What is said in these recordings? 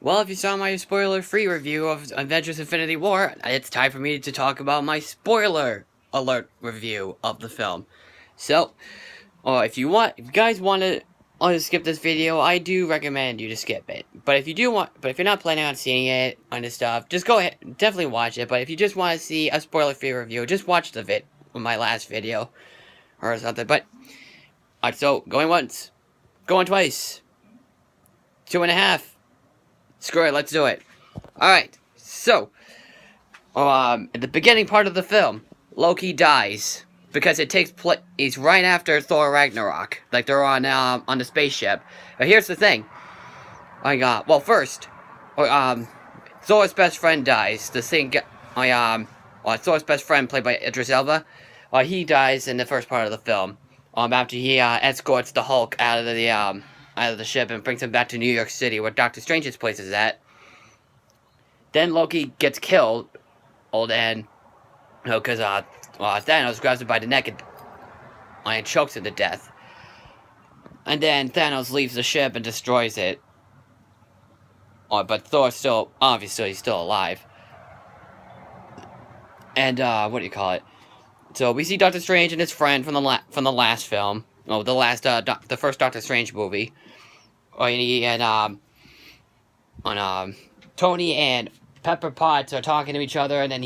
Well, if you saw my spoiler-free review of Avengers Infinity War, it's time for me to talk about my spoiler alert review of the film. So, if you guys want to skip this video, I do recommend you to skip it. But if you're not planning on seeing it on this stuff, just go ahead, definitely watch it. But if you just want to see a spoiler-free review, just watch my last video, or something. But, alright, so, going once, going twice, 2.5. Screw it, let's do it. Alright, so, at the beginning part of the film, Loki dies. Because it takes place right after Thor Ragnarok. Like, they're on the spaceship. But here's the thing. First, Thor's best friend dies. Thor's best friend, played by Idris Elba, he dies in the first part of the film. After he, escorts the Hulk out of the ship and brings him back to New York City, where Doctor Strange's place is at. Then Loki gets killed, because Thanos grabs him by the neck and chokes him to death. And then Thanos leaves the ship and destroys it. But Thor's still, obviously, he's still alive. And, So we see Doctor Strange and his friend from the last film. The first Doctor Strange movie. Tony and Pepper Potts are talking to each other, and then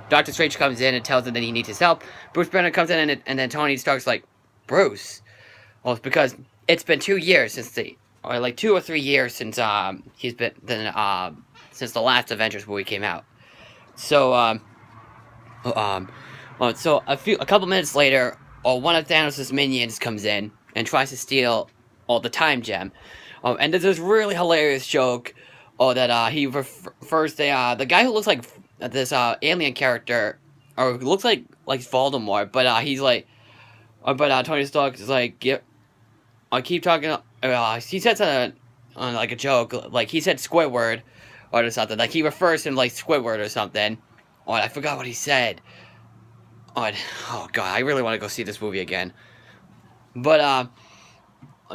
Doctor Strange comes in and tells him that he needs his help. Bruce Banner comes in, and then Tony Stark's like, Bruce? Well, it's because it's been 2 years since 2 or 3 years since since the last Avengers movie came out. So a couple minutes later, one of Thanos' minions comes in and tries to steal the time gem. And there's this really hilarious joke, that he refers the guy who looks like this alien character, or looks like Voldemort, but he's like, Tony Stark is like, yeah, I keep talking. He said something on like a joke, like he said Squidward or something, like he refers him like Squidward or something. I forgot what he said. Oh god, I really want to go see this movie again. But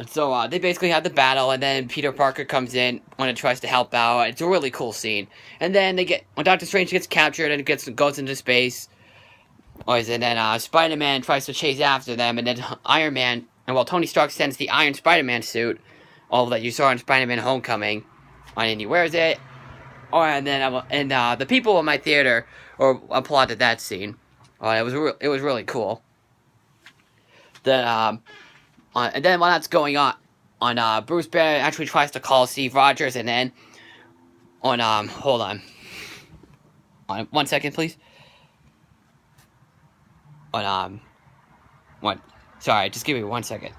So they basically have the battle, and then Peter Parker comes in when it tries to help out. It's a really cool scene. And then when Doctor Strange gets captured and goes into space, and then Spider-Man tries to chase after them, and then Iron Man, Tony Stark sends the Iron Spider-Man suit, all that you saw in Spider-Man Homecoming, and he wears it. The people in my theater applauded that scene. It was really cool. And then while that's going on, Bruce Banner actually tries to call Steve Rogers, and then hold on. 1 second, please. Sorry, just give me 1 second.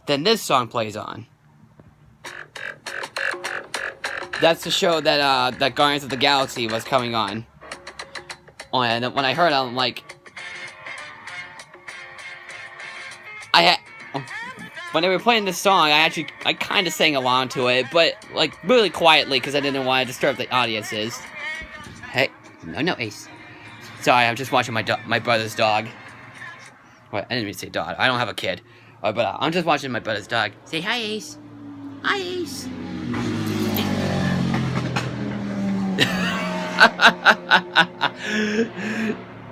Then this song plays on. That's the show that Guardians of the Galaxy was coming on. And when I heard it, I'm like, when they were playing this song, I kind of sang along to it, but like really quietly because I didn't want to disturb the audiences. Hey, no, Ace. Sorry, I'm just watching my brother's dog. What? I didn't mean to say dog. I don't have a kid, but I'm just watching my brother's dog. Say hi, Ace. Hi, Ace.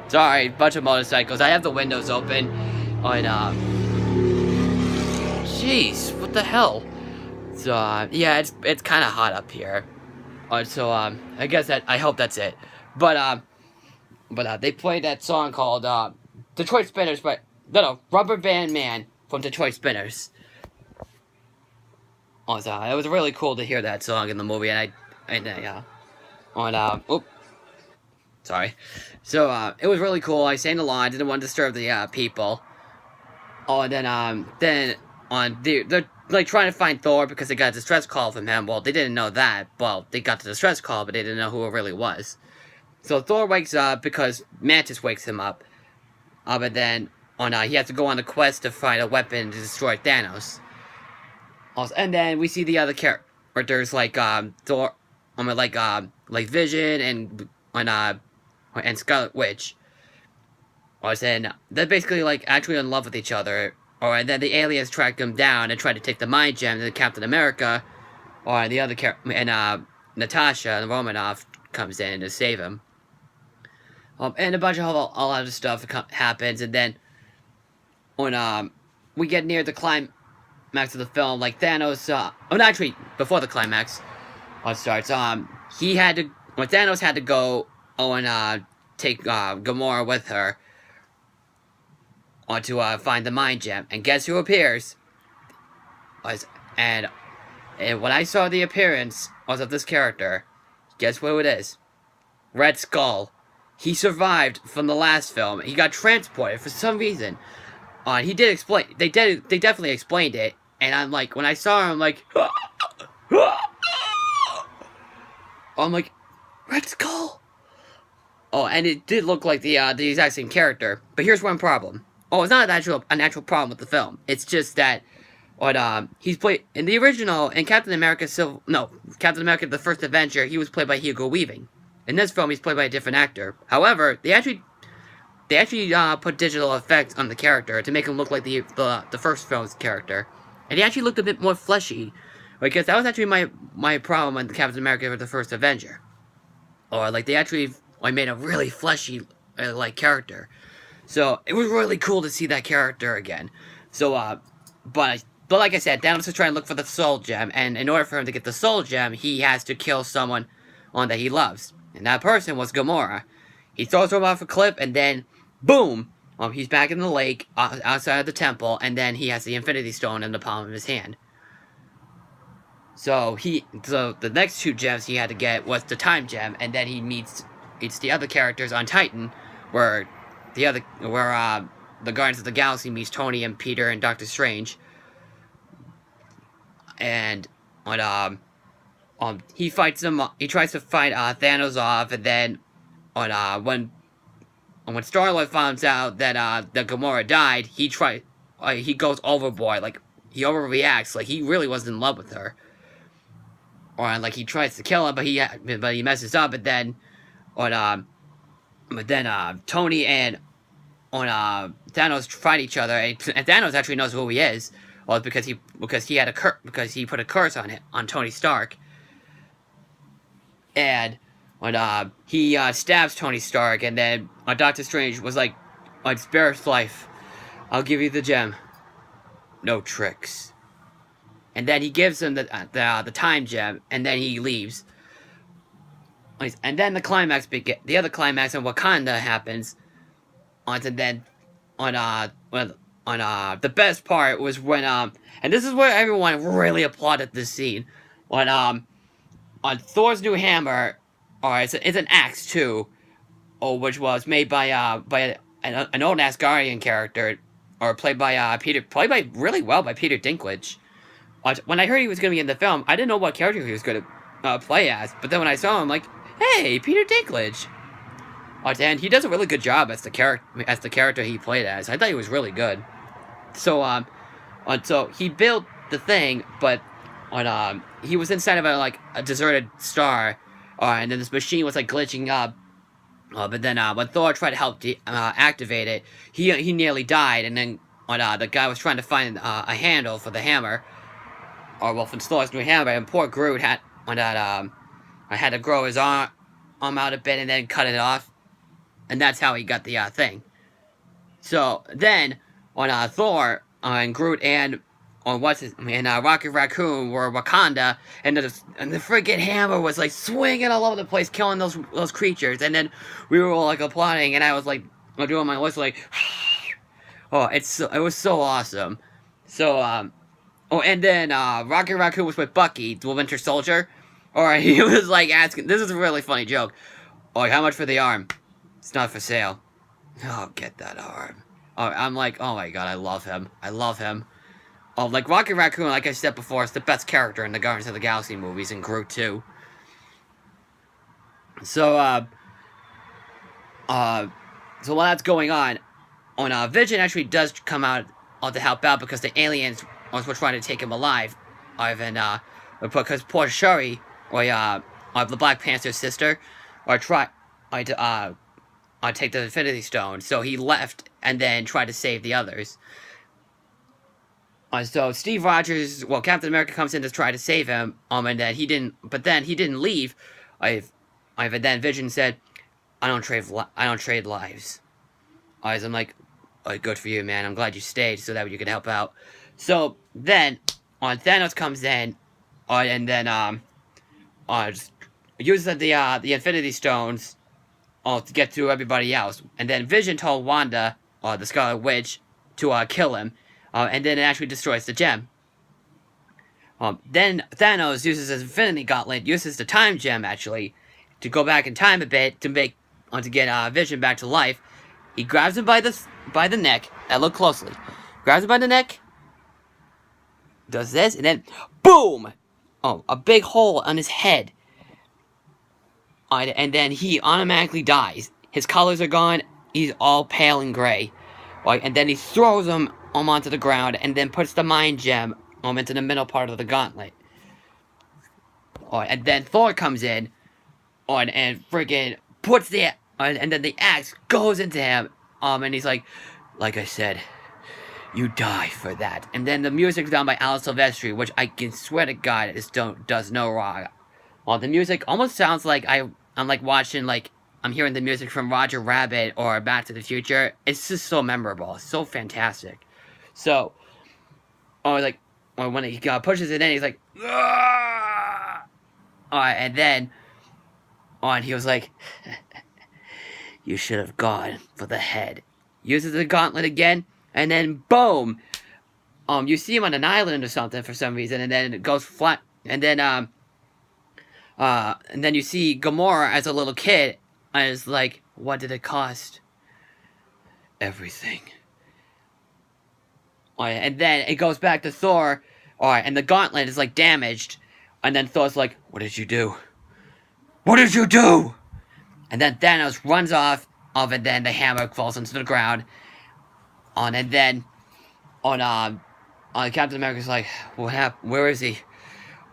Sorry, bunch of motorcycles. I have the windows open. Jeez, what the hell? So, yeah, it's kind of hot up here. I guess I hope that's it. But they played that song called, Detroit Spinners, Rubber Band Man from Detroit Spinners. So, it was really cool to hear that song in the movie, sorry. So, it was really cool. I sang along, I didn't want to disturb the, people. They're like trying to find Thor because they got a distress call from him. Well, they didn't know that. Well, they got the distress call, but they didn't know who it really was. So Thor wakes up because Mantis wakes him up. But then he has to go on a quest to find a weapon to destroy Thanos. And then we see the other characters like Thor, like Vision and Scarlet Witch. And they're basically like actually in love with each other. and then the aliens track him down and try to take the mind gem, and Captain America, or the other and Natasha and Romanoff comes in to save him. And a bunch of all other stuff happens, and then when we get near the climax of the film, like Thanos, actually, before the climax starts, Thanos had to go and take Gamora with her to find the mind gem, and guess who appears? And when I saw the appearance of this character, guess who it is? Red Skull. He survived from the last film. He got transported for some reason. He did explain. They definitely explained it. And I'm like, when I saw him, I'm like, I'm like, Red Skull. And it did look like the exact same character. But here's one problem. It's not an actual problem with the film. It's just that he's played in the original, in Captain America the First Avenger, he was played by Hugo Weaving. In this film, he's played by a different actor. However, they actually put digital effects on the character to make him look like the first film's character, and he actually looked a bit more fleshy, because that was actually my problem with Captain America the First Avenger. They actually made a really fleshy character, so it was really cool to see that character again. So but like I said, Thanos is trying to look for the Soul Gem, and in order for him to get the Soul Gem, he has to kill someone that he loves. And that person was Gamora. He throws her off a cliff, and then, boom! He's back in the lake, outside of the temple, and then he has the Infinity Stone in the palm of his hand. So the next 2 gems he had to get was the Time Gem, and then he meets the other characters on Titan, where the Guardians of the Galaxy meets Tony and Peter and Doctor Strange. And he fights him. He tries to fight Thanos off, and then when Star-Lord finds out that Gamora died, he goes overboard. He overreacts. He really wasn't in love with her. He tries to kill her, but he messes up. And then Tony and Thanos fight each other, and Thanos actually knows who he is. Because he put a curse on Tony Stark. And when he stabs Tony Stark, and then Doctor Strange was like, spare his life, I'll give you the gem. No tricks. And then he gives him the Time Gem, and then he leaves. And then the other climax in Wakanda happens. And then the best part was when and this is where everyone really applauded this scene, when on Thor's new hammer, it's an axe too, which was made by an old Asgardian character, played really well by Peter Dinklage. When I heard he was going to be in the film, I didn't know what character he was going to play as, but then when I saw him, I'm like, hey, Peter Dinklage. And he does a really good job as the character he played as. I thought he was really good. So so he built the thing, but he was inside of a deserted star, and then this machine was glitching up. But then when Thor tried to help activate it, he nearly died. And then the guy was trying to find a handle for the hammer, for Thor's new hammer, and poor Groot had to grow his arm out a bit and then cut it off, and that's how he got the thing. So then when Thor and Groot and Rocket Raccoon were Wakanda, and the freaking hammer was swinging all over the place, killing those creatures, and then we were all applauding, and I was doing my voice it was so awesome. So and then Rocket Raccoon was with Bucky, the Winter Soldier, he was asking, this is a really funny joke, how much for the arm? It's not for sale. Oh, get that arm. I'm like, oh my god, I love him. Rocket Raccoon, like I said before, is the best character in the Guardians of the Galaxy movies, and Groot too. So while that's going on, Vision actually does come out to help out, because the aliens were trying to take him alive. Because poor Shuri, the Black Panther's sister, tried to take the Infinity Stone, so he left and then tried to save the others. So Steve Rogers, well, Captain America comes in to try to save him, and then he didn't leave. And then Vision said, I don't trade lives." I'm like, "Oh, good for you, man. I'm glad you stayed so that you could help out." So then, Thanos comes in, and then just uses the Infinity Stones, to get through everybody else. And then Vision told Wanda, the Scarlet Witch, to kill him, and then it actually destroys the gem. Then Thanos uses his Infinity Gauntlet, uses the Time Gem actually, to go back in time a bit to get Vision back to life. He grabs him by the neck. And look closely. Grabs him by the neck. Does this, and then boom! A big hole on his head. And then he automatically dies. His colors are gone. He's all pale and gray. And then he throws him onto the ground, and then puts the Mind Gem into the middle part of the gauntlet. And then Thor comes in, and friggin' puts and then the axe goes into him, and he's like I said, you die for that. And then the music's done by Alice Silvestri, which I can swear to God does no wrong. Well, the music almost sounds like I'm like watching, like I'm hearing the music from Roger Rabbit or Back to the Future. It's just so memorable. It's so fantastic. So, when he pushes it in, he's like, "Ah!" And then, he was like, you should have gone for the head. Uses the gauntlet again, and then boom! You see him on an island or something for some reason, and then it goes flat, and then you see Gamora as a little kid, and it's like, what did it cost? Everything. And then it goes back to Thor, and the gauntlet is like damaged, and then Thor's like, what did you do? What did you do? And then Thanos runs off, and then the hammer falls into the ground, and then Captain America's like, what happened? Where is he?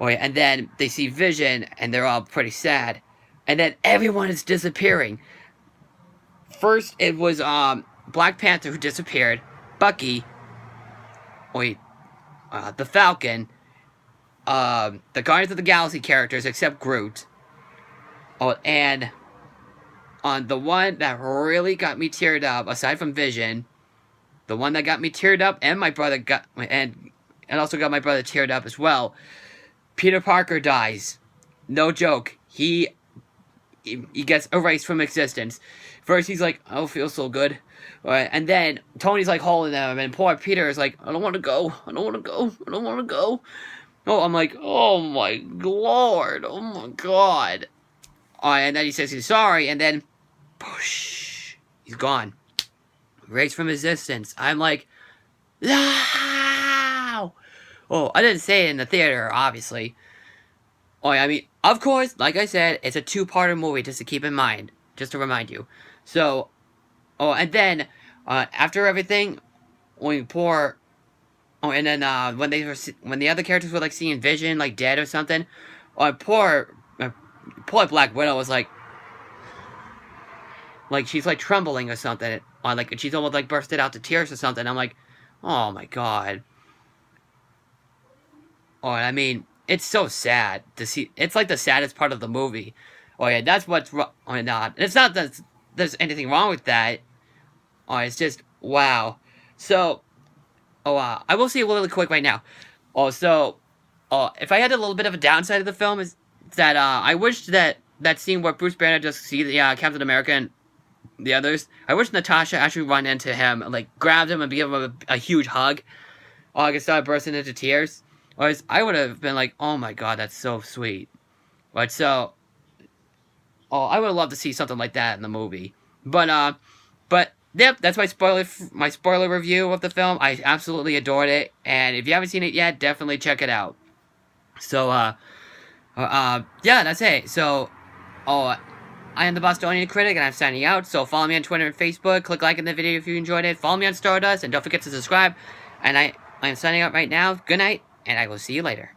And then they see Vision, and they're all pretty sad, and then everyone is disappearing. First, it was Black Panther who disappeared, Bucky, the Falcon, the Guardians of the Galaxy characters except Groot, and the one that really got me teared up, aside from Vision, the one that got me teared up, and my brother and also got my brother teared up as well. Peter Parker dies. No joke. He gets erased from existence. First, he's like, I don't feel so good. And then Tony's like holding him, and poor Peter is like, I don't want to go. I don't want to go. I don't want to go. Oh, I'm like, oh my Lord. Oh my God. And then he says he's sorry, and then, push, he's gone. Erased from existence. I'm like, no! Oh, I didn't say it in the theater, obviously. I mean, of course, like I said, it's a two-parter movie, just to keep in mind. Just to remind you. So, and then, after everything, when the other characters were, like, seeing Vision, like, dead or something, poor Black Widow was like, she's, like, trembling or something. Like, she's almost, like, bursted out to tears or something. I'm like, oh, my God. I mean, it's so sad to see. It's, like, the saddest part of the movie. Yeah, that's what's wrong. It's not that there's anything wrong with that. It's just, wow. So, I will say really quick right now. If I had a little bit of a downside of the film is that, I wish that scene where Bruce Banner just see the, Captain America and the others, I wish Natasha actually run into him, and, like, grabbed him and give him a huge hug. I could start bursting into tears. I would have been like, oh my God, that's so sweet. I would have loved to see something like that in the movie. But yep, that's my spoiler review of the film. I absolutely adored it, and if you haven't seen it yet, definitely check it out. So, yeah, that's it. So, I am the Bostonian Critic, and I'm signing out. So follow me on Twitter and Facebook. Click like in the video if you enjoyed it. Follow me on Stardust, and don't forget to subscribe. And I am signing out right now. Good night, and I will see you later.